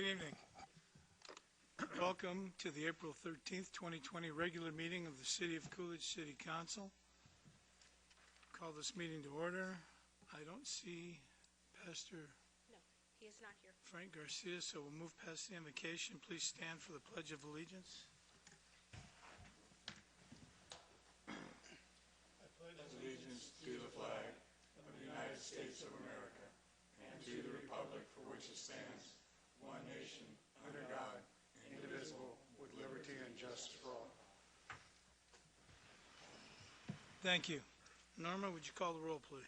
Good evening. Welcome to the April 13th, 2020 regular meeting of the City of Coolidge City Council. Call this meeting to order. I don't see Pastor No, he is not here. Frank Garcia, so we'll move past the invocation. Please stand for the Pledge of Allegiance. I pledge allegiance to the flag of the United States of America and to the republic for which it stands, one nation, under God, indivisible, with liberty and justice for all. Thank you. Norma, would you call the roll, please?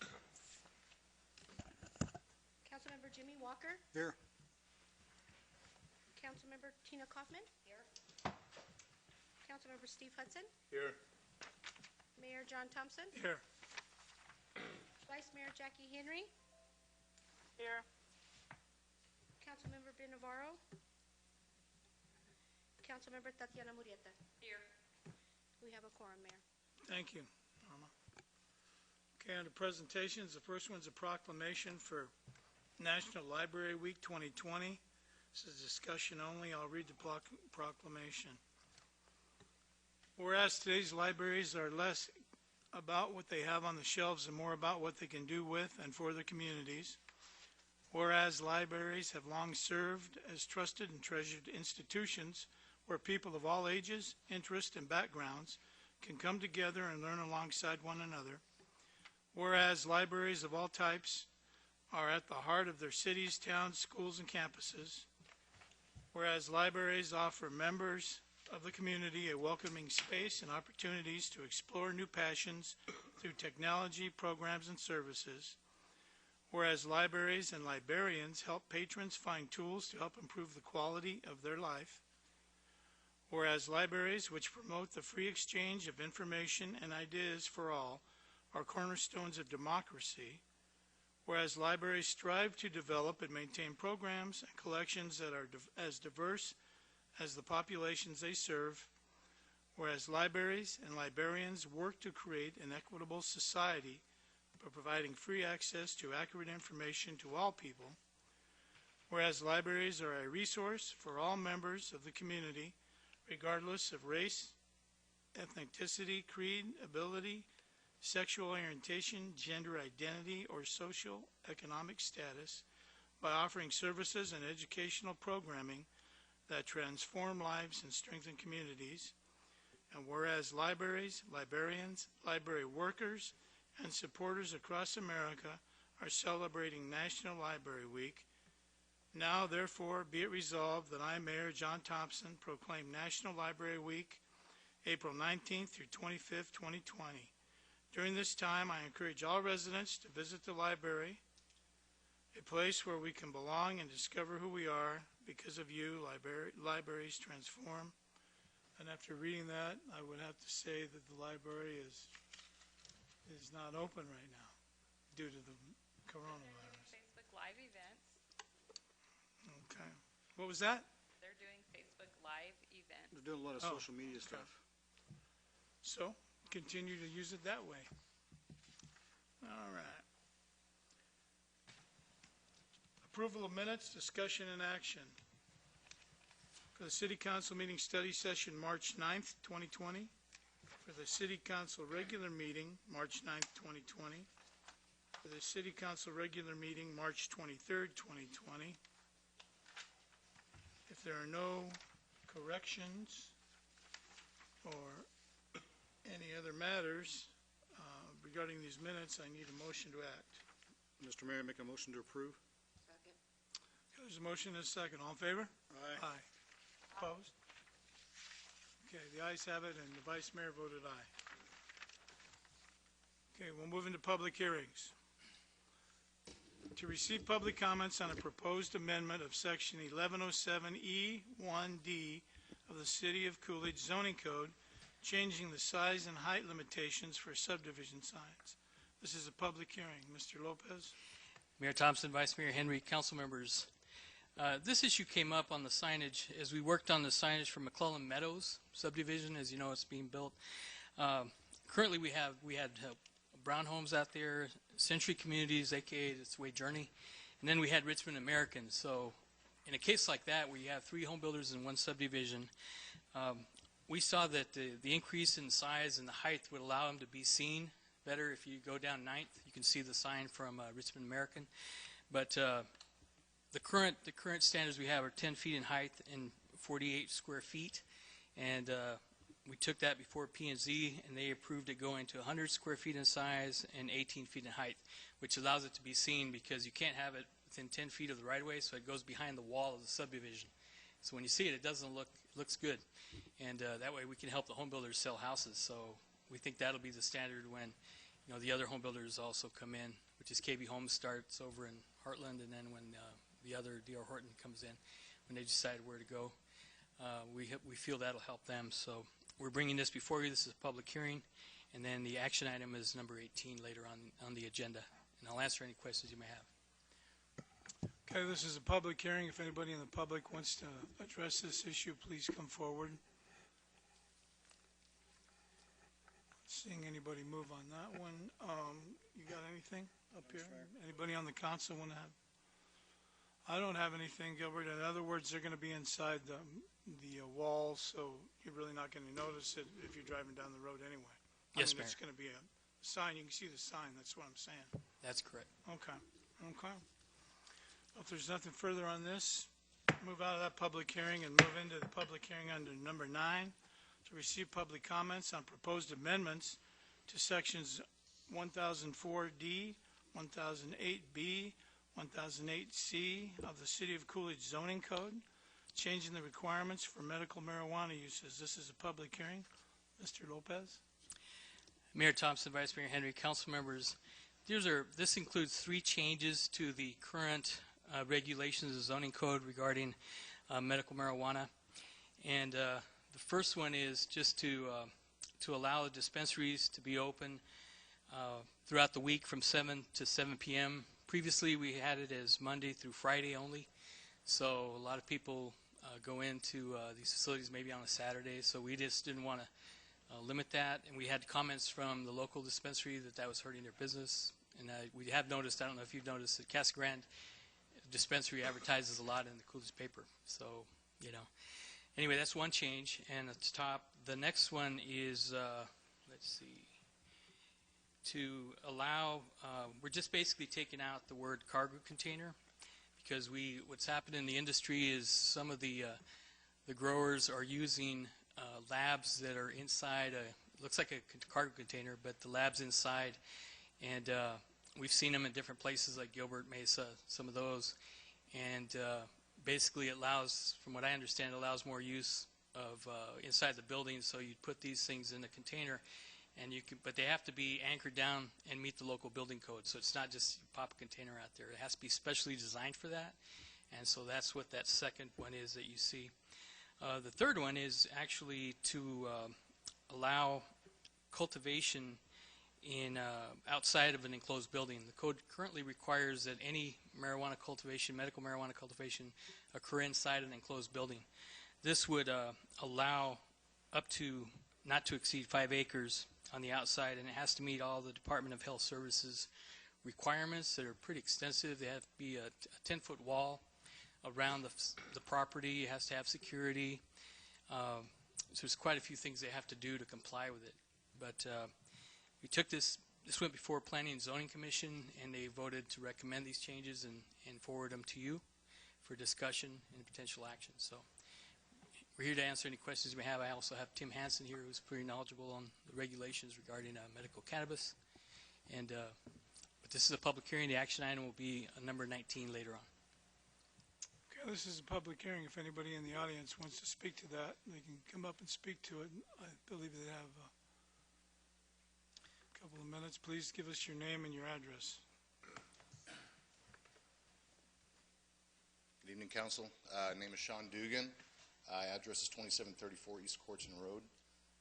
Councilmember Jimmy Walker. Here. Councilmember Tina Kaufman. Here. Councilmember Steve Hudson. Here. Mayor John Thompson. Here. Vice Mayor Jackie Henry. Here. Councilmember Ben Navarro. Councilmember Tatiana Murieta. Here. We have a quorum, Mayor. Thank you, Norma. Okay, under presentations, the first one's a proclamation for National Library Week 2020. This is discussion only. I'll read the proclamation. Whereas today's libraries are less about what they have on the shelves and more about what they can do with and for their communities. Whereas libraries have long served as trusted and treasured institutions where people of all ages, interests, and backgrounds can come together and learn alongside one another. Whereas libraries of all types are at the heart of their cities, towns, schools, and campuses. Whereas libraries offer members of the community a welcoming space and opportunities to explore new passions through technology, programs, and services. Whereas libraries and librarians help patrons find tools to help improve the quality of their life. Whereas libraries, which promote the free exchange of information and ideas for all, are cornerstones of democracy. Whereas libraries strive to develop and maintain programs and collections that are as diverse as the populations they serve. Whereas libraries and librarians work to create an equitable society by providing free access to accurate information to all people. Whereas libraries are a resource for all members of the community, regardless of race, ethnicity, creed, ability, sexual orientation, gender identity, or social economic status, by offering services and educational programming that transform lives and strengthen communities. And whereas libraries, librarians, library workers, and supporters across America are celebrating National Library Week, now, therefore, be it resolved that I, Mayor John Thompson, proclaim National Library Week, April 19th through 25th, 2020. During this time, I encourage all residents to visit the library, a place where we can belong and discover who we are because of you. Libraries transform. And after reading that, I would have to say that the library is not open right now due to the coronavirus. Facebook Live events. Okay. What was that? They're doing Facebook Live events. They're doing a lot of social media stuff. So, continue to use it that way. All right. Approval of minutes, discussion, and action. For the City Council meeting study session March 9th, 2020. For the City Council regular meeting March 9th, 2020. For the City Council regular meeting March 23rd, 2020. If there are no corrections or any other matters regarding these minutes, I need a motion to act. Mr. Mayor, make a motion to approve. Second. There's a motion and a second. All in favor? Aye. Aye. Opposed? Okay, the ayes have it, and the Vice Mayor voted aye. Okay, we'll move into public hearings. To receive public comments on a proposed amendment of Section 1107E1D of the City of Coolidge Zoning Code, changing the size and height limitations for subdivision signs. This is a public hearing. Mr. Lopez. Mayor Thompson, Vice Mayor Henry, council members. This issue came up on the signage as we worked on the signage for McClellan Meadows subdivision. As you know, it's being built. Currently, we had Brown Homes out there, Century Communities, aka it's Way Journey, and then we had Richmond Americans. So in a case like that, where you have 3 home builders in one subdivision, we saw that the increase in size and the height would allow them to be seen better. If you go down 9th, you can see the sign from Richmond American. But the current standards we have are 10 feet in height and 48 square feet. And we took that before P&Z, and they approved it going to 100 square feet in size and 18 feet in height, which allows it to be seen because you can't have it within 10 feet of the right-of-way, so it goes behind the wall of the subdivision. So when you see it, it doesn't look, it looks good. And that way we can help the home builders sell houses. So we think that'll be the standard when, you know, the other home builders also come in, which is KB Homes starts over in Heartland, and then when the other D.R. Horton comes in, when they decide where to go, we feel that'll help them. So we're bringing this before you. This is a public hearing, and then the action item is number 18 later on the agenda. And I'll answer any questions you may have. Okay, this is a public hearing. If anybody in the public wants to address this issue, please come forward. Seeing anybody move on that one. You got anything up here? Anybody on the council want to have? I don't have anything, Gilbert. In other words, they're going to be inside the walls, so you're really not going to notice it if you're driving down the road anyway. Yes, Mayor. Mayor. It's going to be a sign. You can see the sign. That's what I'm saying. That's correct. Okay. Okay. If there's nothing further on this, move out of that public hearing and move into the public hearing under number 9 to receive public comments on proposed amendments to sections 1004D, 1008B, 1008C of the City of Coolidge zoning code, changing the requirements for medical marijuana uses. This is a public hearing. Mr. Lopez. Mayor Thompson, Vice Mayor Henry, council members, this includes 3 changes to the current regulations of the zoning code regarding medical marijuana. And the first one is just to allow the dispensaries to be open throughout the week from 7 to 7 p.m. Previously, we had it as Monday through Friday only. So a lot of people go into these facilities maybe on a Saturday. So we just didn't want to limit that. And we had comments from the local dispensary that was hurting their business. And we have noticed, I don't know if you've noticed, that Casa Grande dispensary advertises a lot in the Coolidge paper. So, you know. Anyway, that's one change. And at the top, the next one is, let's see, to allow, we're just basically taking out the word cargo container, because what's happened in the industry is some of the growers are using labs that are inside looks like a cargo container, but the lab's inside, and we've seen them in different places like Gilbert Mesa, some of those, and basically it allows, from what I understand, it allows more use of inside the building. So you put these things in a container, and but they have to be anchored down and meet the local building code. So it's not just you pop a container out there. It has to be specially designed for that. And so that's what that second one is that you see. The third one is actually to allow cultivation in outside of an enclosed building. The code currently requires that any marijuana cultivation, medical marijuana cultivation, occur inside an enclosed building. This would allow up to not to exceed 5 acres on the outside, and it has to meet all the Department of Health Services requirements that are pretty extensive. They have to be a 10-foot wall around the property. It has to have security. So there's quite a few things they have to do to comply with it. But we took this went before Planning and Zoning Commission, and they voted to recommend these changes and forward them to you for discussion and potential action. So we're here to answer any questions you may have. I also have Tim Hansen here, who's pretty knowledgeable on the regulations regarding medical cannabis. And but this is a public hearing. The action item will be number 19 later on. Okay, this is a public hearing. If anybody in the audience wants to speak to that, they can come up and speak to it. I believe they have a couple of minutes. Please give us your name and your address. Good evening, Council. Name is Sean Dugan. Address is 2734 East Cortson Road.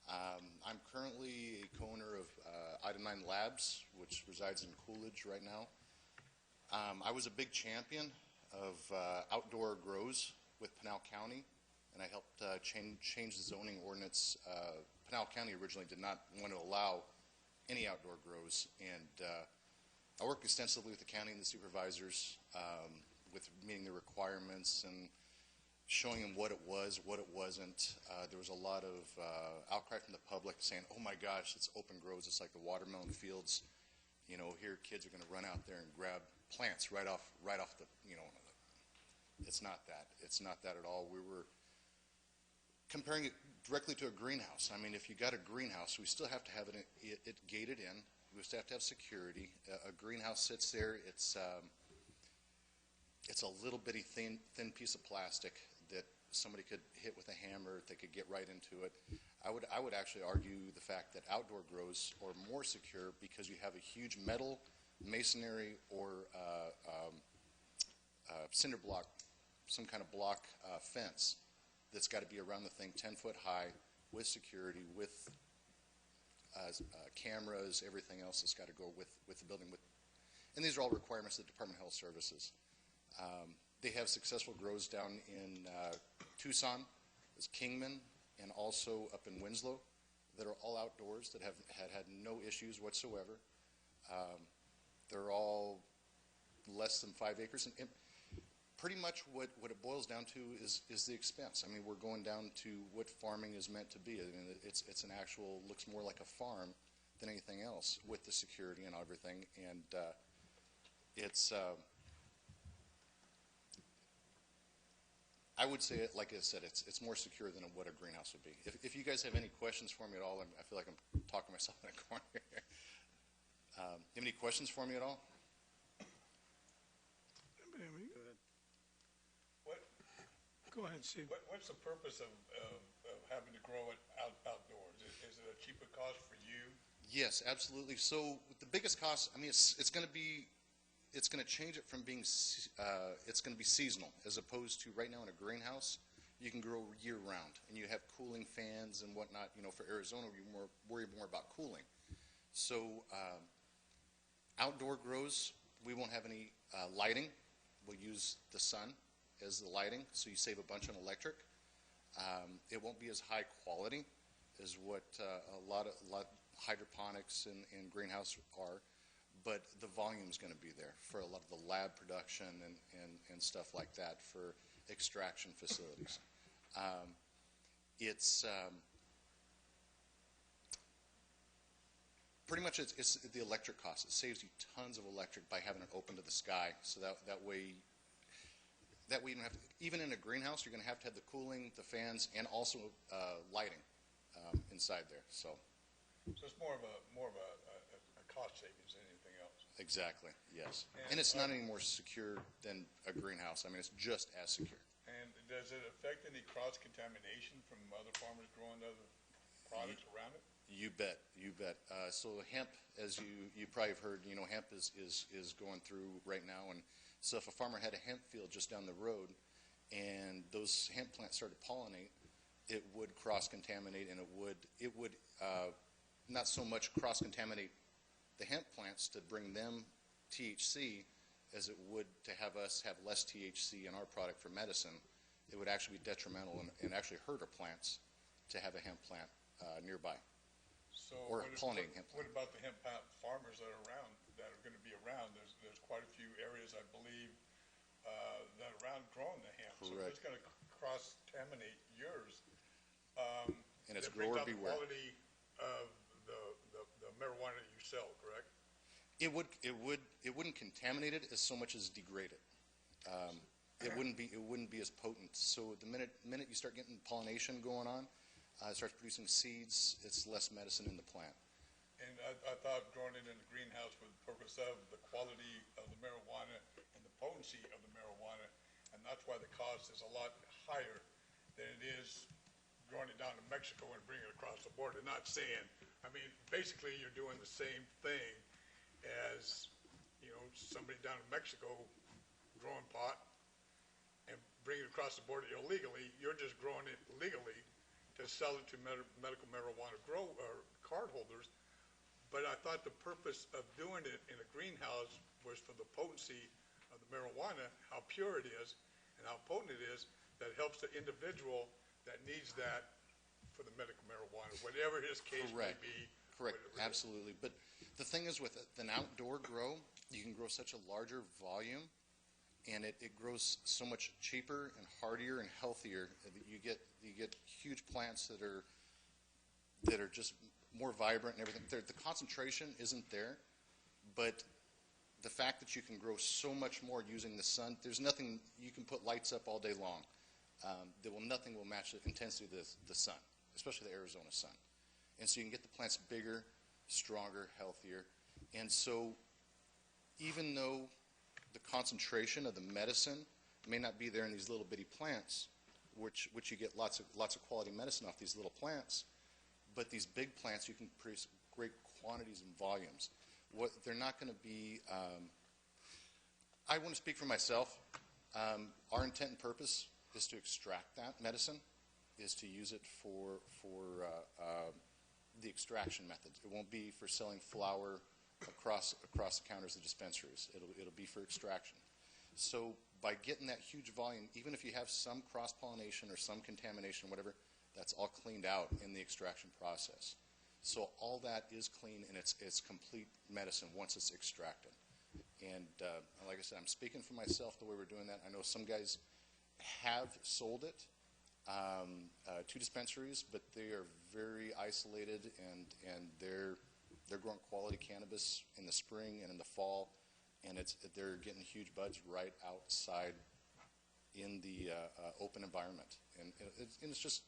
I'm currently a co-owner of Item 9 Labs, which resides in Coolidge right now. I was a big champion of outdoor grows with Pinal County, and I helped change the zoning ordinance. Pinal County originally did not want to allow any outdoor grows, and I worked extensively with the county and the supervisors. with meeting the requirements and showing them what it was, what it wasn't. There was a lot of outcry from the public saying, "Oh my gosh, it's open grows. It's like the watermelon fields. You know, here kids are going to run out there and grab plants right off the, you know." It's not that. It's not that at all. We were comparing it directly to a greenhouse. I mean, if you got a greenhouse, we still have to have it gated in. We still have to have security. A greenhouse sits there. It's a little bitty thin piece of plastic that somebody could hit with a hammer. They could get right into it. I would actually argue the fact that outdoor grows are more secure because you have a huge metal, masonry, or cinder block, some kind of block fence that's got to be around the thing 10 foot high with security, with cameras, everything else that's got to go with the building. And these are all requirements of the Department of Health Services. They have successful grows down in Tucson, as Kingman, and also up in Winslow that are all outdoors that have had no issues whatsoever. They're all less than 5 acres. And pretty much what it boils down to is the expense. I mean, we're going down to what farming is meant to be. I mean, it's an actual, looks more like a farm than anything else with the security and everything. And it's, I would say, like I said, it's more secure than what a greenhouse would be. If you guys have any questions for me at all, I feel like I'm talking myself in a corner here. You have any questions for me at all? Go ahead, Steve. What's the purpose of having to grow it outdoors? Is it a cheaper cost for you? Yes, absolutely. So the biggest cost, I mean, it's going to change it from being, it's going to be seasonal as opposed to right now in a greenhouse, you can grow year round and you have cooling fans and whatnot. You know, for Arizona, we worry more about cooling. So outdoor grows, we won't have any lighting. We'll use the sun as the lighting, so you save a bunch on electric. It won't be as high quality as what a lot of hydroponics and greenhouse are, but the volume is going to be there for a lot of the lab production and stuff like that for extraction facilities. It's pretty much it's the electric cost. It saves you tons of electric by having it open to the sky, so that way you don't have to, even in a greenhouse, you're going to have the cooling, the fans, and also lighting inside there. So it's more of a cost savings than anything else. Exactly. Yes. And it's not any more secure than a greenhouse. I mean, it's just as secure. And does it affect any cross contamination from other farmers growing other products around it? You bet. You bet. So hemp, as you probably have heard, you know, hemp is going through right now, and so if a farmer had a hemp field just down the road and those hemp plants started to pollinate, it would cross-contaminate, and it would not so much cross-contaminate the hemp plants to bring them THC as it would to have us have less THC in our product for medicine. It would actually be detrimental and actually hurt our plants to have a hemp plant nearby. So or pollinating hemp. What about the hemp farmers that are around, that are going to be around? There's quite a few areas, I believe, that are around growing the hemp. Correct. So it's going to cross-contaminate yours. And it's that brings grower up the beware. quality of the marijuana that you sell, correct? It wouldn't contaminate it as so much as degrade it. It wouldn't be as potent. So the minute you start getting pollination going on, it starts producing seeds. It's less medicine in the plant. And I thought growing it in the greenhouse for the purpose of the quality of the marijuana and the potency of the marijuana, and that's why the cost is a lot higher than it is growing it down to Mexico and bringing it across the border. Not saying, I mean, basically you're doing the same thing as, you know, somebody down in Mexico growing pot and bringing it across the border illegally. You're just growing it legally to sell it to medical marijuana card holders. But I thought the purpose of doing it in a greenhouse was for the potency of the marijuana, how pure it is and how potent it is, that helps the individual that needs that for the medical marijuana, whatever his case Correct. may be. Correct, absolutely. But the thing is, with an outdoor grow, you can grow such a larger volume and it grows so much cheaper and hardier and healthier. You get huge plants that are just more vibrant and everything. The concentration isn't there, but the fact that you can grow so much more using the sun, there's nothing, you can put lights up all day long. Nothing will match the intensity of the sun, especially the Arizona sun. And so you can get the plants bigger, stronger, healthier. And so even though the concentration of the medicine may not be there in these little bitty plants, which you get lots of quality medicine off these little plants, but these big plants you can produce great quantities and volumes. They're not going to be, I want to speak for myself. Our intent and purpose is to extract that medicine, is to use it for the extraction methods. It won't be for selling flour across the counters of dispensaries. It'll be for extraction. So by getting that huge volume, even if you have some cross-pollination or some contamination, whatever, that's all cleaned out in the extraction process. So all that is clean, and it's complete medicine once it's extracted. And like I said, I'm speaking for myself the way we're doing that. I know some guys have sold it to dispensaries, but they are very isolated, and they're growing quality cannabis in the spring and in the fall, and they're getting huge buds right outside in the open environment, and it's just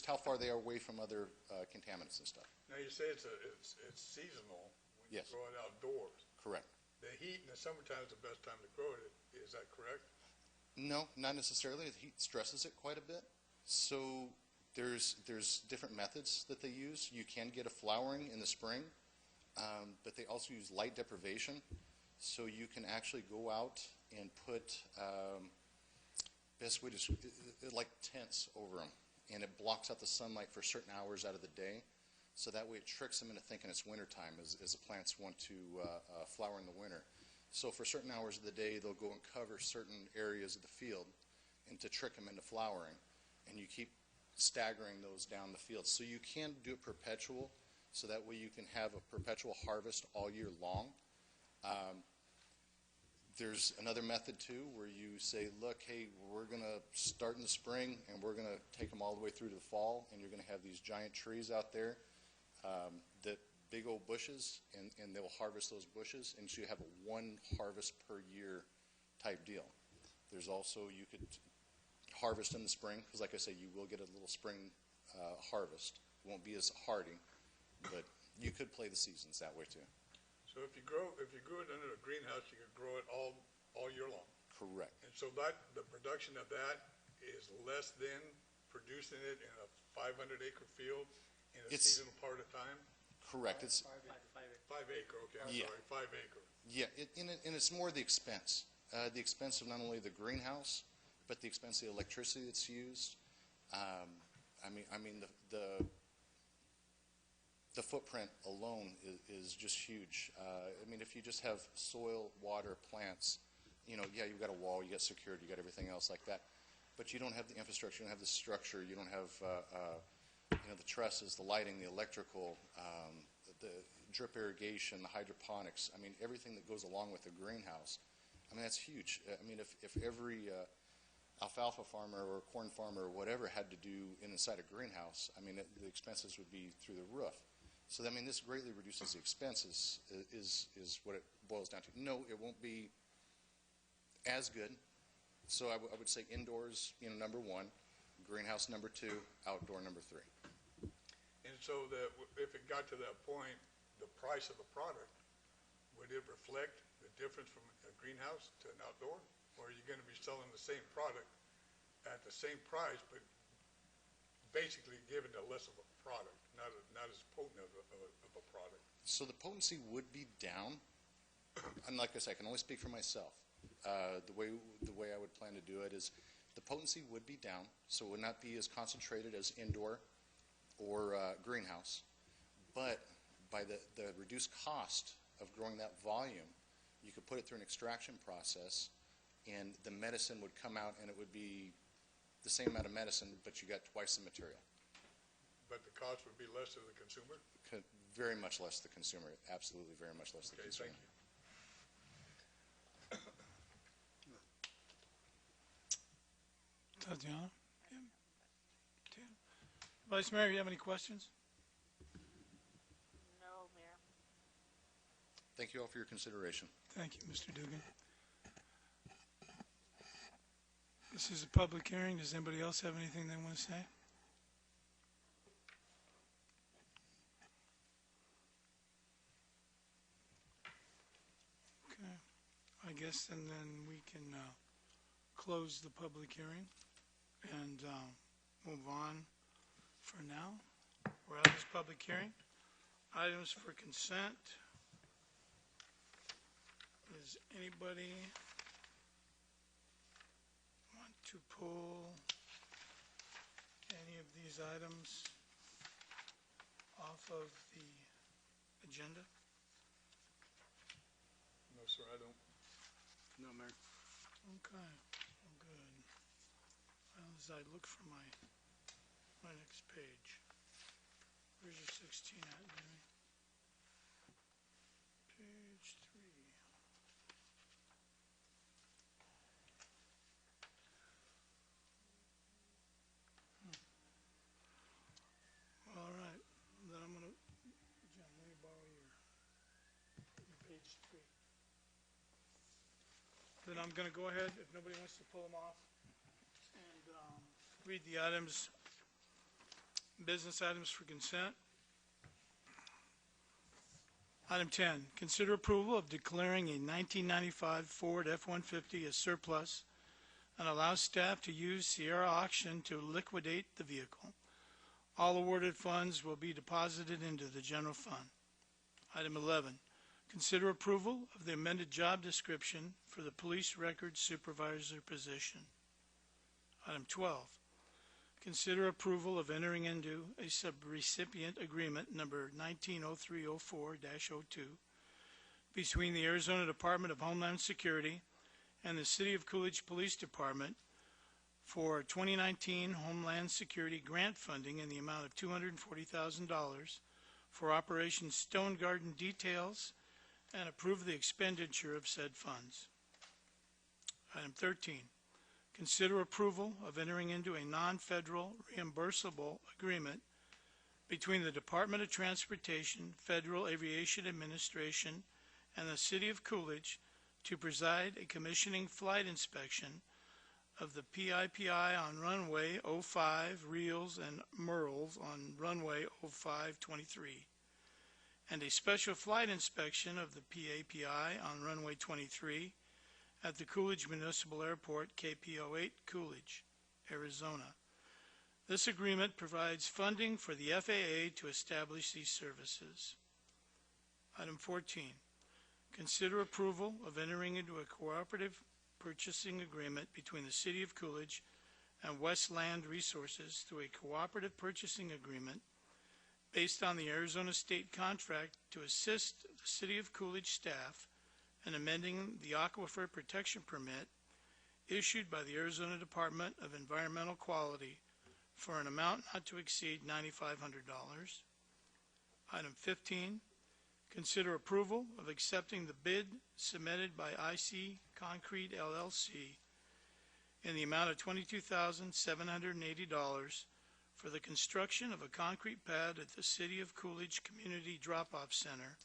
how far they are away from other contaminants and stuff. Now, you say it's seasonal when you Yes. grow it outdoors. Correct. The heat in the summertime is the best time to grow it. Is that correct? No, not necessarily. The heat stresses it quite a bit. So there's different methods that they use. You can get a flowering in the spring, but they also use light deprivation. So you can actually go out and put, best way to describe it, like tents over them. And it blocks out the sunlight for certain hours out of the day. So that way it tricks them into thinking it's wintertime as the plants want to flower in the winter. So for certain hours of the day, they'll go and cover certain areas of the field and to trick them into flowering. And you keep staggering those down the field. So you can do it perpetual, so that way you can have a perpetual harvest all year long. There's another method too, where you say, look, hey, we're going to start in the spring and we're going to take them all the way through to the fall, and you're going to have these giant trees out there, that big old bushes, and they'll harvest those bushes, and so you have a one harvest per year type deal. There's also, you could harvest in the spring, because like I say, you will get a little spring harvest. It won't be as hardy, but you could play the seasons that way too. So if you grew it under a greenhouse, you could grow it all year long. Correct. And so the production of that is less than producing it in a 500-acre field in a seasonal part of time? Correct. It's 5 acre, okay, I'm Yeah. sorry, 5 acre. Yeah, and it's more the expense. The expense of not only the greenhouse, but the expense of the electricity that's used. I mean the footprint alone is just huge. I mean, if you just have soil, water, plants, yeah, you've got a wall, you got security, you got everything else like that, but you don't have the infrastructure, you don't have the structure, you don't have the trusses, the lighting, the electrical, the drip irrigation, the hydroponics. I mean, everything that goes along with a greenhouse. I mean, that's huge. I mean, if every alfalfa farmer or corn farmer or whatever had to do inside a greenhouse, I mean, the expenses would be through the roof. So, I mean, this greatly reduces the expenses is what it boils down to. No, it won't be as good. So I would say indoors, number one, greenhouse number two, outdoor number three. And so if it got to that point, the price of the product, would it reflect the difference from a greenhouse to an outdoor? Or are you going to be selling the same product at the same price, but basically giving a less of a product, not as potent of a product? So the potency would be down. And like I said, I can only speak for myself. The way I would plan to do it is the potency would be down, so it would not be as concentrated as indoor or greenhouse. But by the reduced cost of growing that volume, you could put it through an extraction process, and the medicine would come out, and it would be the same amount of medicine, but you got twice the material. But the cost would be less to the consumer? Very much less the consumer. Absolutely very much less the Okay, consumer. thank you. Tatiana? Yeah. Tim? Vice Mayor, you have any questions? No, Mayor. Thank you all for your consideration. Thank you, Mr. Dugan. This is a public hearing. Does anybody else have anything they want to say? Okay. I guess, and then we can close the public hearing and move on for now. We're out of this public hearing. Items for consent. Does anybody want to pull any of these items off of the agenda? No, sir, I don't. No, Mayor. Okay, well, good. Well, as I look for my next page. Where's your 16 at, Jimmy? Page 3. All right, then I'm gonna, John, let me borrow your page 3. Then I'm gonna go ahead, if nobody wants to pull them off, and read the items, business items for consent. Item 10, consider approval of declaring a 1995 Ford F-150 as surplus and allow staff to use Sierra Auction to liquidate the vehicle. All awarded funds will be deposited into the general fund. Item 11, consider approval of the amended job description for the police records supervisor position. Item 12, consider approval of entering into a subrecipient agreement number 190304-02 between the Arizona Department of Homeland Security and the City of Coolidge Police Department for 2019 Homeland Security grant funding in the amount of $240,000 for Operation Stone Garden details and approve the expenditure of said funds. Item 13, consider approval of entering into a non-federal reimbursable agreement between the Department of Transportation, Federal Aviation Administration, and the City of Coolidge to preside a commissioning flight inspection of the PIPI on runway 05 Reels and Merles on runway 0523, and a special flight inspection of the PAPI on runway 23 at the Coolidge Municipal Airport, KP08, Coolidge, Arizona. This agreement provides funding for the FAA to establish these services. Item 14, consider approval of entering into a cooperative purchasing agreement between the City of Coolidge and Westland Resources through a cooperative purchasing agreement based on the Arizona State contract to assist the City of Coolidge staff in amending the Aquifer Protection Permit issued by the Arizona Department of Environmental Quality for an amount not to exceed $9,500. Item 15, consider approval of accepting the bid submitted by IC Concrete LLC in the amount of $22,780 for the construction of a concrete pad at the City of Coolidge Community Drop-Off Center,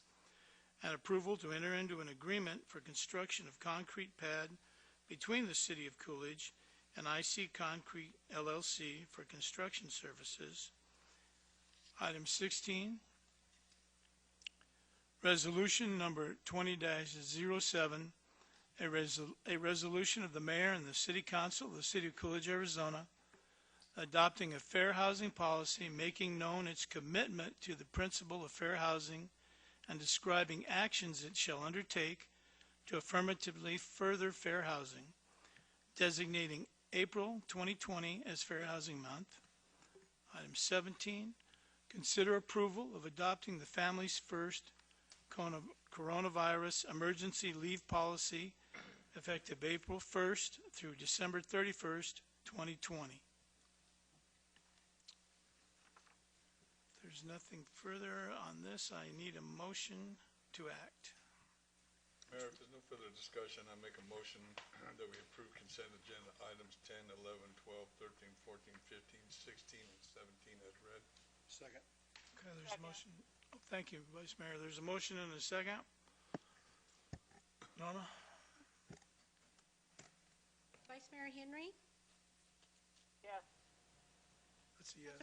and approval to enter into an agreement for construction of concrete pad between the City of Coolidge and IC Concrete LLC for construction services. Item 16, resolution number 20-07, a resolution of the mayor and the city council of the City of Coolidge, Arizona, adopting a fair housing policy, making known its commitment to the principle of fair housing, and describing actions it shall undertake to affirmatively further fair housing, designating April 2020 as Fair Housing Month. Item 17, consider approval of adopting the Families First Coronavirus Emergency Leave Policy effective April 1st through December 31st, 2020. If there's nothing further on this, I need a motion to act. Mayor, if there's no further discussion, I make a motion that we approve consent agenda items 10, 11, 12, 13, 14, 15, 16, and 17 as read. Second. Okay, there's a motion. Oh, thank you, Vice Mayor. There's a motion and a second. Norma? Vice Mayor Henry. That's a yes.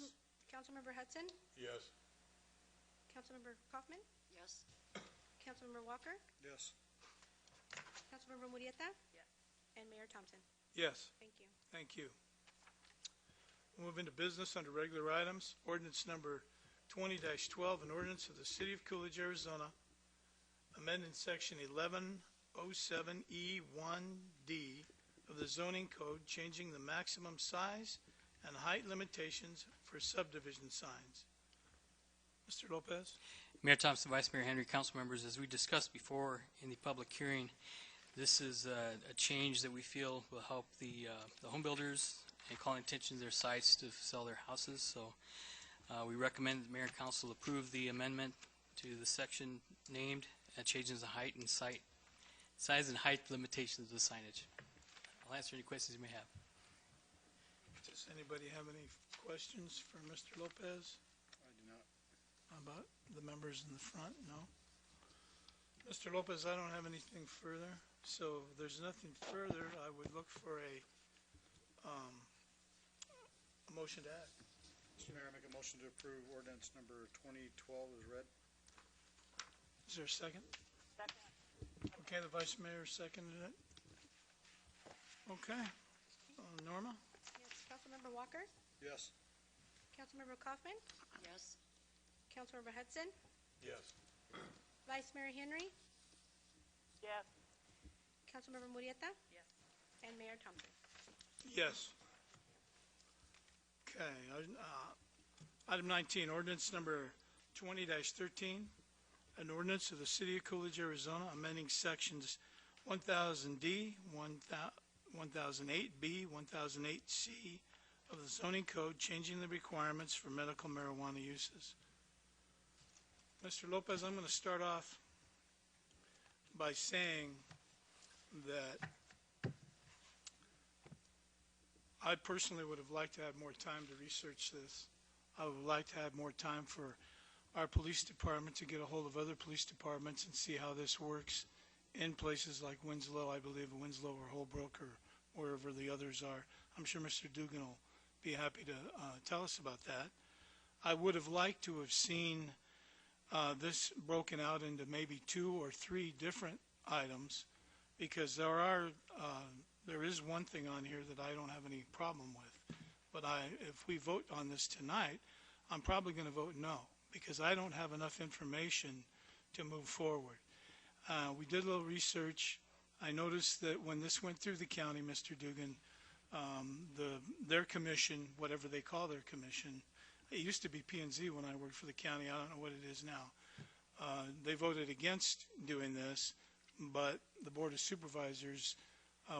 Councilmember Hudson. Yes. Councilmember Kaufman. Yes. Councilmember Walker. Yes. Councilmember Murrieta. Yes. And Mayor Thompson. Yes. Thank you. Thank you. We'll move into business under regular items. Ordinance number 20-12, an ordinance of the City of Coolidge, Arizona, amending section 1107E1D of the zoning code, changing the maximum size and height limitations for subdivision signs. Mr. Lopez? Mayor Thompson, Vice Mayor Henry, council members, as we discussed before in the public hearing, this is a change that we feel will help the home builders and call attention to their sites to sell their houses. So we recommend that the mayor and council approve the amendment to the section named that changes the height and size and height limitations of the signage. I'll answer any questions you may have. Does anybody have any questions for Mr. Lopez? I do not. About the members in the front? No? Mr. Lopez, I don't have anything further. So if there's nothing further, I would look for a motion to add. Mr. Mayor, I make a motion to approve ordinance number 2012 as read. Is there a second? Second. Okay, the Vice Mayor seconded it. Okay. Norma? Yes. Councilmember Walker. Yes. Councilmember Kaufman. Yes. Councilmember Hudson. Yes. Vice Mayor Henry. Yes. Councilmember Murrieta. Yes. And Mayor Thompson. Yes. Okay. Item 19, ordinance number 20-13, an ordinance of the City of Coolidge, Arizona, amending sections 1000D, 1008B, 1008C of the zoning code, changing the requirements for medical marijuana uses. Mr. Lopez, I'm going to start off by saying that I personally would have liked to have more time to research this. I would like to have more time for our police department to get a hold of other police departments and see how this works in places like Winslow, I believe Winslow or Holbrook or wherever the others are. I'm sure Mr. Dugan will be happy to tell us about that. I would have liked to have seen this broken out into maybe 2 or 3 different items, because there is one thing on here that I don't have any problem with. But if we vote on this tonight, I'm probably going to vote no, because I don't have enough information to move forward. We did a little research. I noticed that when this went through the county, Mr. Dugan, their commission, whatever they call their commission, it used to be P&Z when I worked for the county. I don't know what it is now. They voted against doing this, but the Board of Supervisors,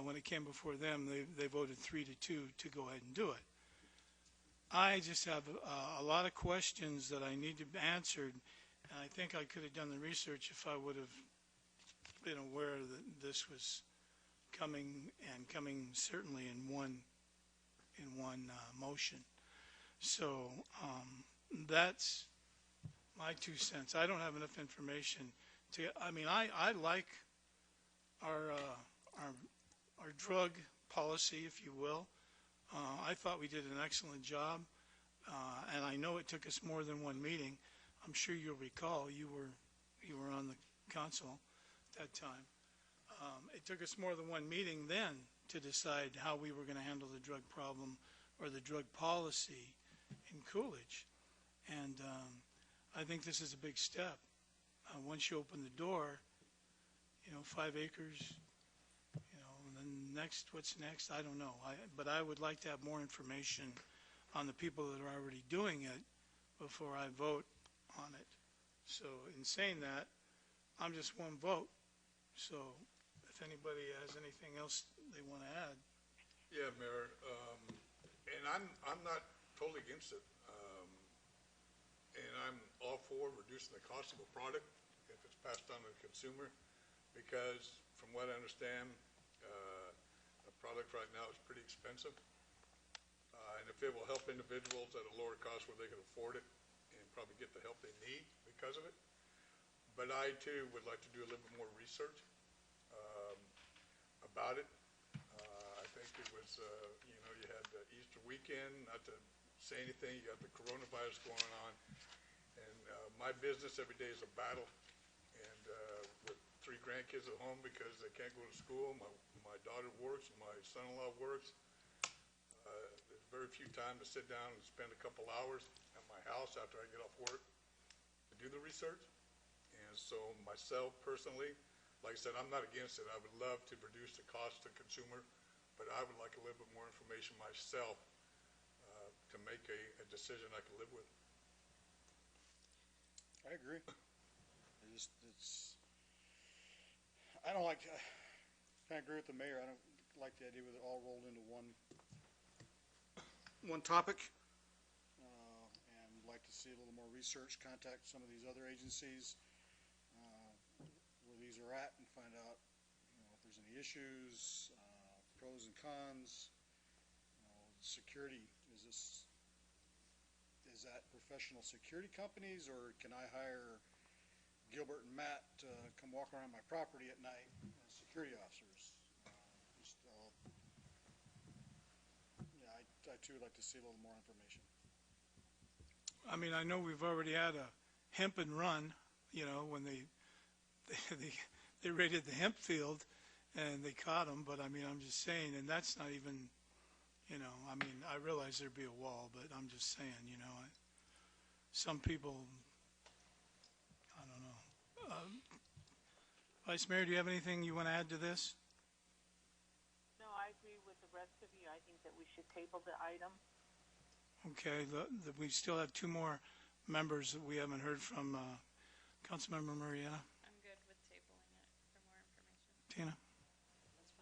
when it came before them, they voted 3-2 to go ahead and do it. I just have a lot of questions that I need to be answered, and I think I could have done the research if I would have been aware that this was coming, and coming certainly in one motion. So that's my 2 cents. I don't have enough information to. I mean, I like our drug policy, if you will. I thought we did an excellent job, and I know it took us more than one meeting. I'm sure you'll recall you were on the council at that time. It took us more than one meeting then to decide how we were going to handle the drug problem or the drug policy in Coolidge, and I think this is a big step. Once you open the door, 5 acres. Next, what's next? I don't know. But I would like to have more information on the people that are already doing it before I vote on it. So in saying that, I'm just one vote. So if anybody has anything else they want to add. Yeah, Mayor, and I'm not totally against it. And I'm all for reducing the cost of a product if it's passed on to the consumer. because from what I understand, the product right now is pretty expensive. And if it will help individuals at a lower cost where they can afford it and probably get the help they need because of it. But I too would like to do a little bit more research about it. I think it was, you had the Easter weekend, not to say anything, you got the coronavirus going on. And my business every day is a battle. And with 3 grandkids at home because they can't go to school, my daughter works, my son-in-law works. There's very few time to sit down and spend a couple hours at my house after I get off work to do the research. And so myself personally, like I said, I'm not against it. I would love to reduce the cost to consumer, but I would like a little bit more information myself to make a decision I can live with. I agree. I don't like, I agree with the mayor. I don't like the idea with it all rolled into one topic. And like to see a little more research, contact some of these other agencies where these are at and find out, if there's any issues, pros and cons. Security, is that professional security companies, or can I hire Gilbert and Matt to come walk around my property at night as security officers? I too would like to see a little more information. I mean, I know we've already had a hemp and run, when they raided the hemp field and they caught them, but I mean, I'm just saying, and that's not even, I mean, I realize there'd be a wall, but I'm just saying, some people, I don't know. Vice Mayor, do you have anything you want to add to this? No, I agree with the rest of you. I think that we should table the item. Okay, we still have 2 more members that we haven't heard from. Councilmember Marietta. I'm good with tabling it for more information. Tina?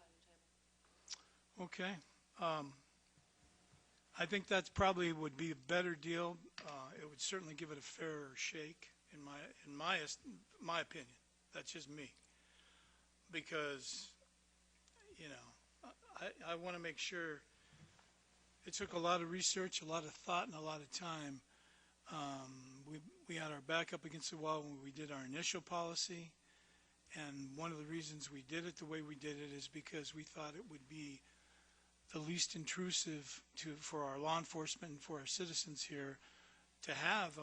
That's fine, table. Okay. I think that's probably would be a better deal. It would certainly give it a fairer shake, in my opinion. That's just me. Because, I want to make sure. It took a lot of research, a lot of thought, and a lot of time. We had our back up against the wall when we did our initial policy, and one of the reasons we did it the way we did it is because we thought it would be the least intrusive for our law enforcement and for our citizens here to have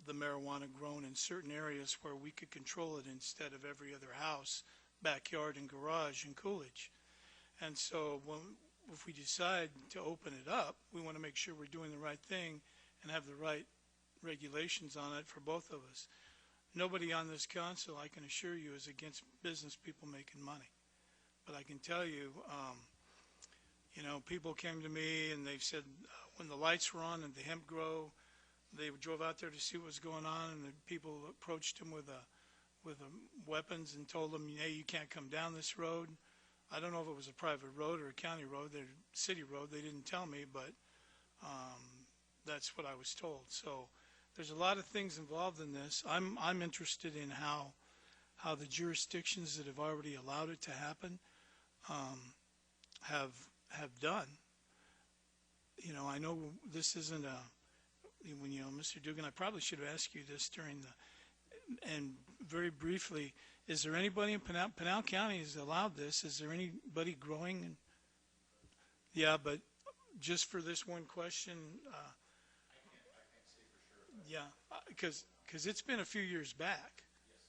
the marijuana grown in certain areas where we could control it instead of every other house, backyard, and garage in Coolidge. And so if we decide to open it up, we want to make sure we're doing the right thing and have the right regulations on it for both of us. Nobody on this council, I can assure you, is against business people making money. But I can tell you, people came to me and they said when the lights were on and the hemp grow, they drove out there to see what was going on, and the people approached them with weapons and told them, hey, you can't come down this road. I don't know if it was a private road or a county road, a city road. They didn't tell me, but that's what I was told. So there's a lot of things involved in this. I'm interested in how the jurisdictions that have already allowed it to happen have done. I know this isn't Mr. Dugan, I probably should have asked you this and very briefly, is there anybody in Pinal County has allowed this? Is there anybody growing? Yeah, but just for this one question. I can't say for sure. Yeah, because it's been a few years back. Yes,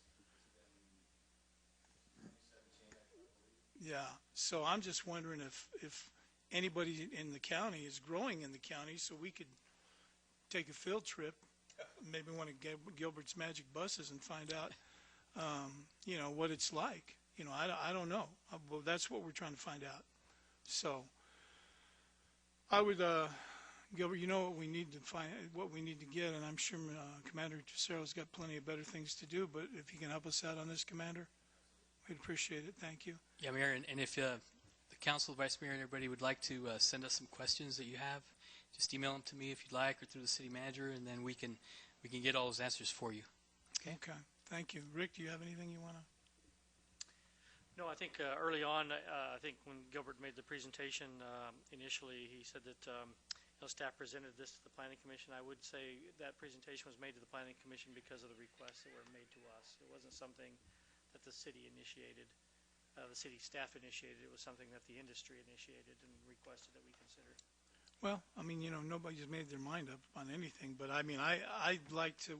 it's been 2017, I believe. Yeah, so I'm just wondering if anybody in the county is growing in the county so we could take a field trip, maybe one of Gilbert's magic buses, and find out, what it's like. I don't know. Well, that's what we're trying to find out. So I would, Gilbert, what we need to find, what we need to get, and I'm sure Commander Tesero's got plenty of better things to do, but if you can help us out on this, Commander, we'd appreciate it. Thank you. Yeah, Mayor, and if the council, Vice Mayor, and everybody would like to send us some questions that you have, just email them to me if you'd like, or through the city manager, and then we can get all those answers for you. Okay. Okay. Thank you. Rick, do you have anything you want to? No, I think early on, I think when Gilbert made the presentation initially, he said that staff presented this to the Planning Commission. I would say that presentation was made to the Planning Commission because of the requests that were made to us. It wasn't something that the city initiated, the city staff initiated. It was something that the industry initiated and requested that we consider. Well, I mean, nobody's made their mind up on anything, but I mean, I'd like to,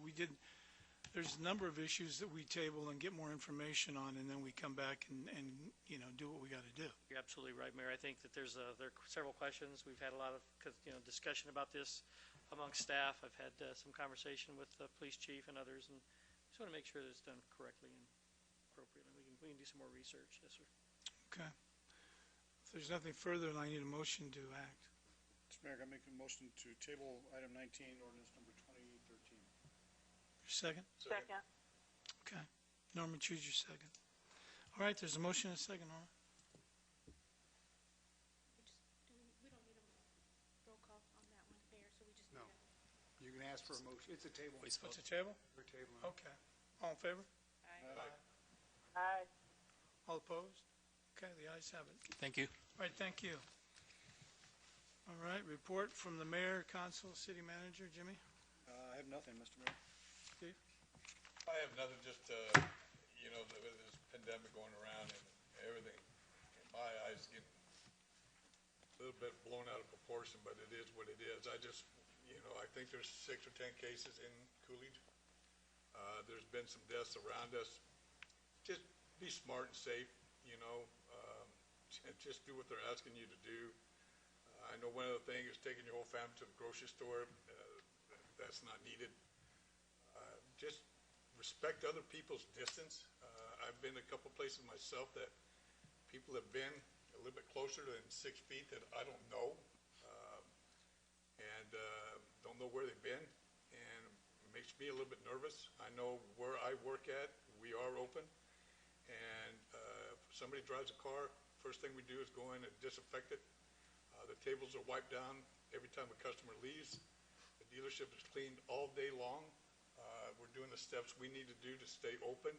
there's a number of issues that we table and get more information on, and then we come back and do what we got to do. You're absolutely right, Mayor. I think that there are several questions. We've had a lot of discussion about this among staff. I've had some conversation with the police chief and others, and just want to make sure that it's done correctly and appropriately. We can do some more research. Yes, sir. Okay. If there's nothing further, then I need a motion to act. Mr. Mayor, I make a motion to table item 19, ordinance number 2013. Second? Second. Okay. Norma, choose your second. All right, there's a motion and a second, Norma. We don't need a roll call on that one, Mayor, so we just No. need a... You can ask for a motion. It's a table. What's the table? We're tabling. Okay. All in favor? Aye. All opposed? Okay, the ayes have it. Thank you. All right, thank you. All right, report from the mayor, council, city manager. Jimmy? I have nothing, Mr. Mayor. Steve? I have nothing, just, with this pandemic going around and everything, in my eyes, getting a little bit blown out of proportion, but it is what it is. I just, I think there's 6 or 10 cases in Coolidge. There's been some deaths around us. Just be smart and safe, just do what they're asking you to do. I know one of the things is taking your whole family to the grocery store. That's not needed. Just respect other people's distance. I've been a couple places myself that people have been a little bit closer than 6 feet that I don't know, and don't know where they've been, and it makes me a little bit nervous. I know where I work at, we are open, and if somebody drives a car, first thing we do is go in and disinfect it. The tables are wiped down every time a customer leaves. The dealership is cleaned all day long. We're doing the steps we need to do to stay open.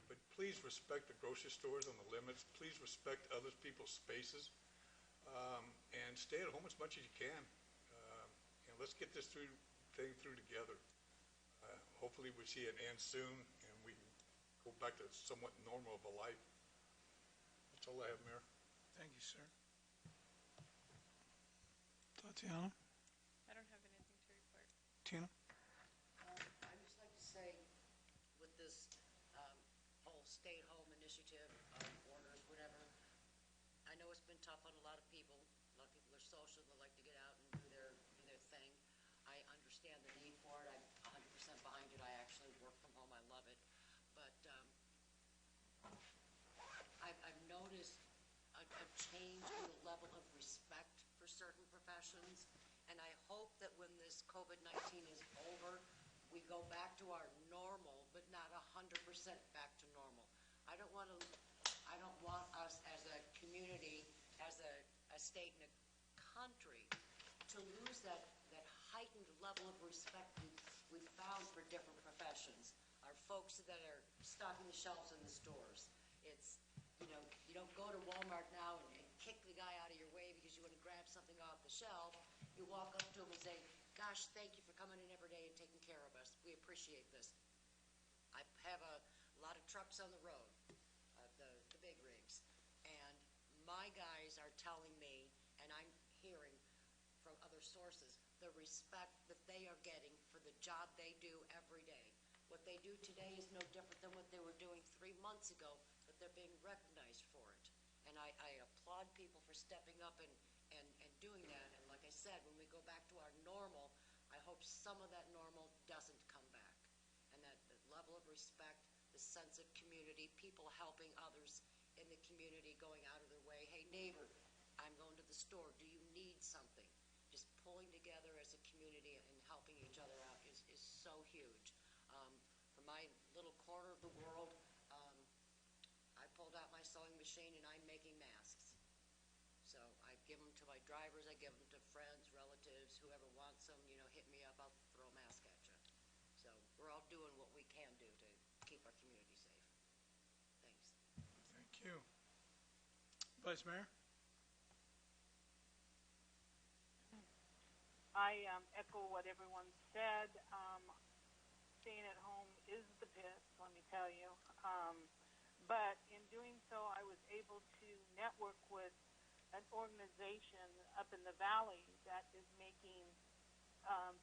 But please respect the grocery stores and the limits. Please respect other people's spaces. And stay at home as much as you can. And let's get this thing through together. Hopefully we see an end soon and we can go back to somewhat normal of a life. That's all I have, Mayor. Thank you, sir. Tatiana? I don't have anything to report. Tina? I'd just like to say, with this whole stay-at-home initiative, orders, whatever, I know it's been tough on a lot of people. A lot of people are social, they like to get out and do their thing. I understand the need for it. I'm 100% behind it. I actually work from home. I love it. But I've noticed a change in the level of respect for certain professions, and I hope that when this COVID-19 is over, we go back to our normal, but not 100% back to normal. I don't want us as a community, as a state and a country, to lose that heightened level of respect we've found for different professions. Our folks that are stocking the shelves in the stores. It's, you don't go to Walmart now and kick the guy out of your way because you want to grab something off the shelf. You walk up to him and say, gosh, thank you for coming in every day and taking care of us. We appreciate this. I have a lot of trucks on the road, the big rigs, and my guys are telling me, and I'm hearing from other sources, the respect that they are getting for the job they do every day. What they do today is no different than what they were doing 3 months ago, but they're being recognized for it. And I applaud people for stepping up and doing that. And like I said, when we go back to our normal, I hope some of that normal doesn't come back. And that the level of respect, the sense of community, people helping others in the community, going out of their way. Hey, neighbor, I'm going to the store. Do you need something? Just pulling together as a community and helping each other out is so huge. For my little corner of the world, I pulled out my sewing machine and I'm making masks. So I give them to my drivers, I give them to friends, relatives, whoever wants them, hit me up, I'll throw a mask at you. So we're all doing what we can do to keep our community safe. Thanks. Thank you. you. Vice Mayor? I echo what everyone said. Staying at home is the piss, let me tell you. But in doing so, I was able to network with an organization up in the valley that is making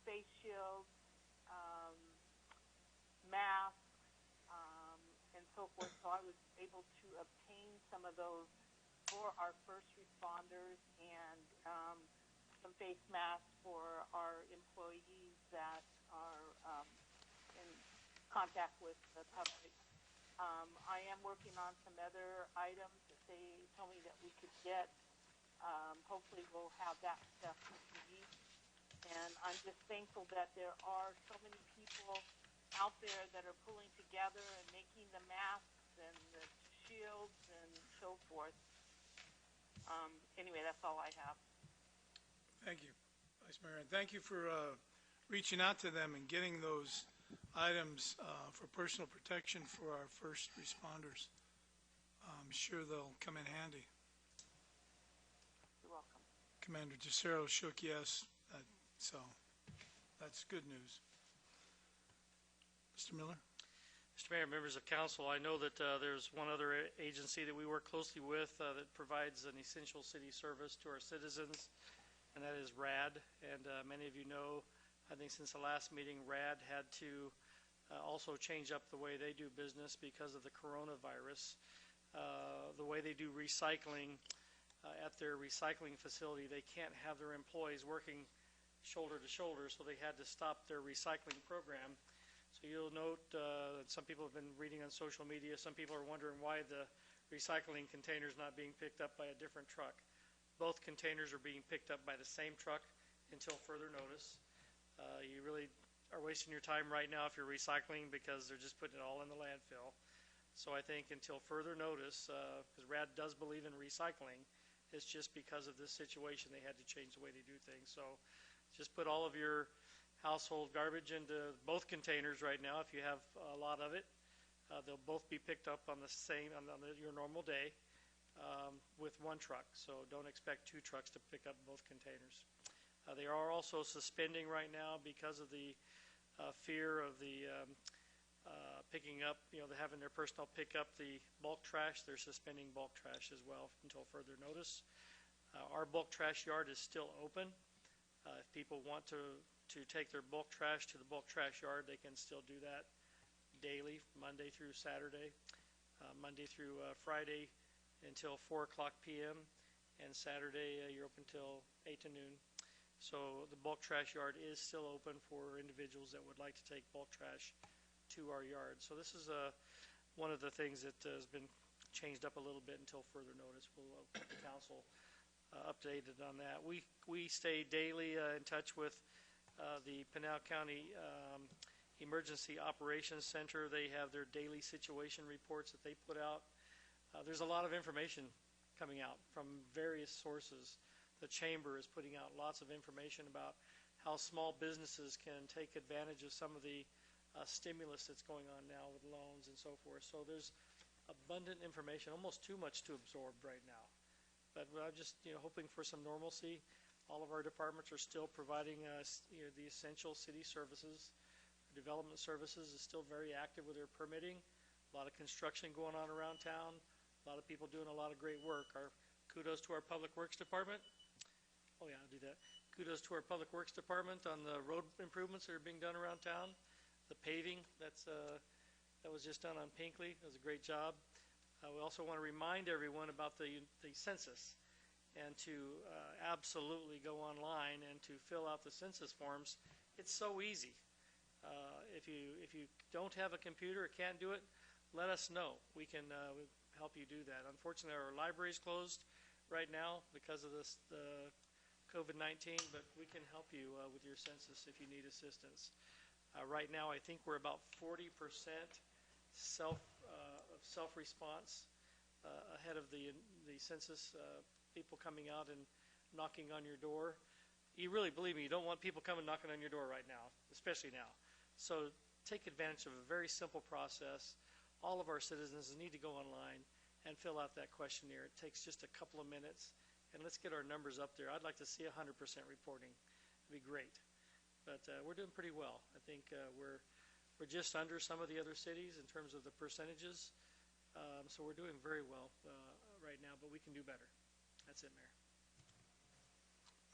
face shields, masks, and so forth. So I was able to obtain some of those for our first responders and some face masks for our employees that are in contact with the public. I am working on some other items that they told me that we could get. Hopefully we'll have that stuff complete. And I'm just thankful that there are so many people out there that are pulling together and making the masks and the shields and so forth. Anyway, that's all I have. Thank you, Vice Mayor. And thank you for reaching out to them and getting those items for personal protection for our first responders. I'm sure they'll come in handy. You're welcome. Commander Jacero shook yes, so that's good news. Mr. Miller? Mr. Mayor, members of council, I know that there's one other agency that we work closely with that provides an essential city service to our citizens, and that is RAD. And many of you know, I think since the last meeting, RAD had to also change up the way they do business because of the coronavirus. The way they do recycling at their recycling facility, they can't have their employees working shoulder to shoulder, so they had to stop their recycling program. So you'll note that some people have been reading on social media, some people are wondering why the recycling container is not being picked up by a different truck. Both containers are being picked up by the same truck until further notice. You really are wasting your time right now if you're recycling because they're just putting it all in the landfill. So I think until further notice, because RAD does believe in recycling, it's just because of this situation they had to change the way they do things. So just put all of your household garbage into both containers right now if you have a lot of it. They'll both be picked up on the same on your normal day with one truck. So don't expect two trucks to pick up both containers. They are also suspending right now because of the fear of the picking up, they're having their personnel pick up the bulk trash. They're suspending bulk trash as well until further notice. Our bulk trash yard is still open. If people want to take their bulk trash to the bulk trash yard, they can still do that daily, Monday through Saturday, Monday through Friday until 4 o'clock p.m. and Saturday you're open till 8 to noon. So the bulk trash yard is still open for individuals that would like to take bulk trash to our yard. So this is one of the things that has been changed up a little bit until further notice. We'll keep the council updated on that. We stay daily in touch with the Pinal County Emergency Operations Center. They have their daily situation reports that they put out. There's a lot of information coming out from various sources. The Chamber is putting out lots of information about how small businesses can take advantage of some of the stimulus that's going on now with loans and so forth. So there's abundant information, almost too much to absorb right now. But I'm just hoping for some normalcy. All of our departments are still providing the essential city services. Development Services is still very active with their permitting. A lot of construction going on around town. A lot of people doing a lot of great work. Our kudos to our Public Works Department. Oh yeah, I'll do that. Kudos to our Public Works Department on the road improvements that are being done around town. The paving that was just done on Pinkley. It was a great job. We also want to remind everyone about the census and to absolutely go online and to fill out the census forms. It's so easy. If you don't have a computer or can't do it, let us know. We can help you do that. Unfortunately, our library is closed right now because of this COVID-19, but we can help you with your census if you need assistance. Right now, I think we're about 40% self-response ahead of the census. People coming out and knocking on your door. You really, believe me, you don't want people coming knocking on your door right now, especially now. So take advantage of a very simple process. All of our citizens need to go online and fill out that questionnaire. It takes just a couple of minutes, and let's get our numbers up there. I'd like to see 100% reporting. It'd be great. But we're doing pretty well. I think we're just under some of the other cities in terms of the percentages. So we're doing very well right now, but we can do better. That's it, Mayor.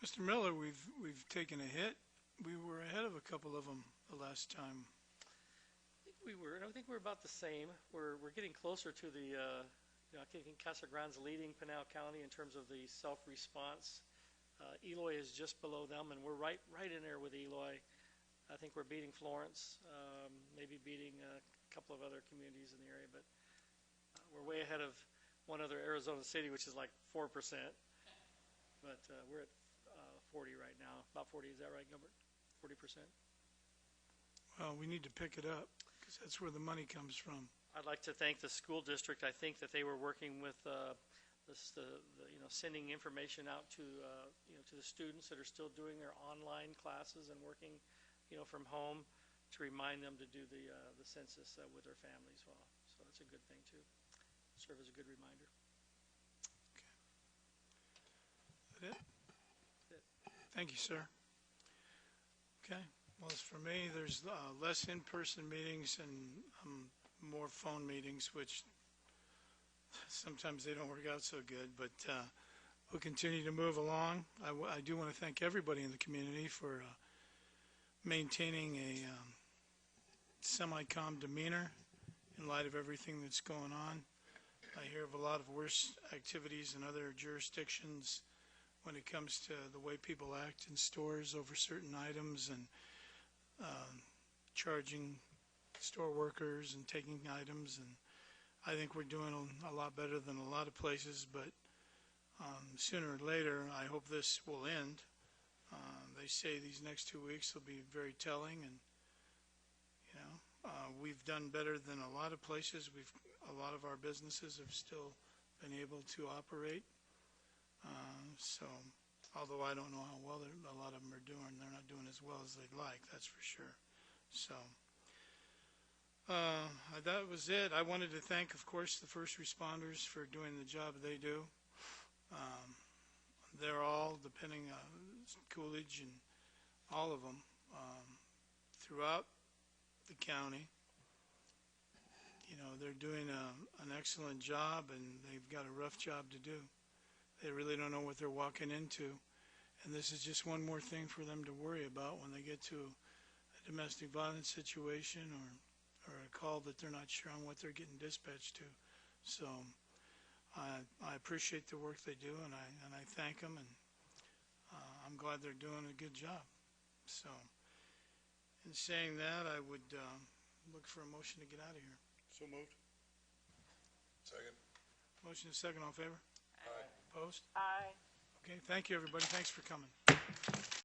Mr. Miller, we've taken a hit. We were ahead of a couple of them the last time. I think we're about the same. We're getting closer to the, I think Casa Grande's leading Pinal County in terms of the self-response. Eloy is just below them, and we're right in there with Eloy. I think we're beating Florence, maybe beating a couple of other communities in the area, but we're way ahead of one other, Arizona City, which is like 4%. But we're at 40 right now. About 40, is that right, Gilbert? 40%? Well, we need to pick it up because that's where the money comes from. I'd like to thank the school district. I think that they were working with sending information out to to the students that are still doing their online classes and working from home to remind them to do the census with their families. Well, so that's a good thing too. Serve as a good reminder. Okay. Is that it? Thank you, sir. Okay. Well, as for me, there's less in-person meetings and more phone meetings, which sometimes they don't work out so good, but we'll continue to move along. I do want to thank everybody in the community for maintaining a semi-calm demeanor in light of everything that's going on. I hear of a lot of worse activities in other jurisdictions when it comes to the way people act in stores over certain items and charging store workers and taking items. And I think we're doing a lot better than a lot of places, but sooner or later, I hope this will end. They say these next 2 weeks will be very telling, and we've done better than a lot of places. A lot of our businesses have still been able to operate. So, although I don't know how well a lot of them are doing, they're not doing as well as they'd like, that's for sure. So, that was it. I wanted to thank, of course, the first responders for doing the job they do. They're all, depending on Coolidge and all of them, throughout the county. They're doing an excellent job, and they've got a rough job to do. They really don't know what they're walking into, and this is just one more thing for them to worry about when they get to a domestic violence situation or a call that they're not sure on what they're getting dispatched to. So I appreciate the work they do, and I thank them, and I'm glad they're doing a good job. So in saying that, I would look for a motion to get out of here. So moved. Second. Motion is second. All in favor? Aye. Opposed? Aye. Okay, thank you, everybody. Thanks for coming.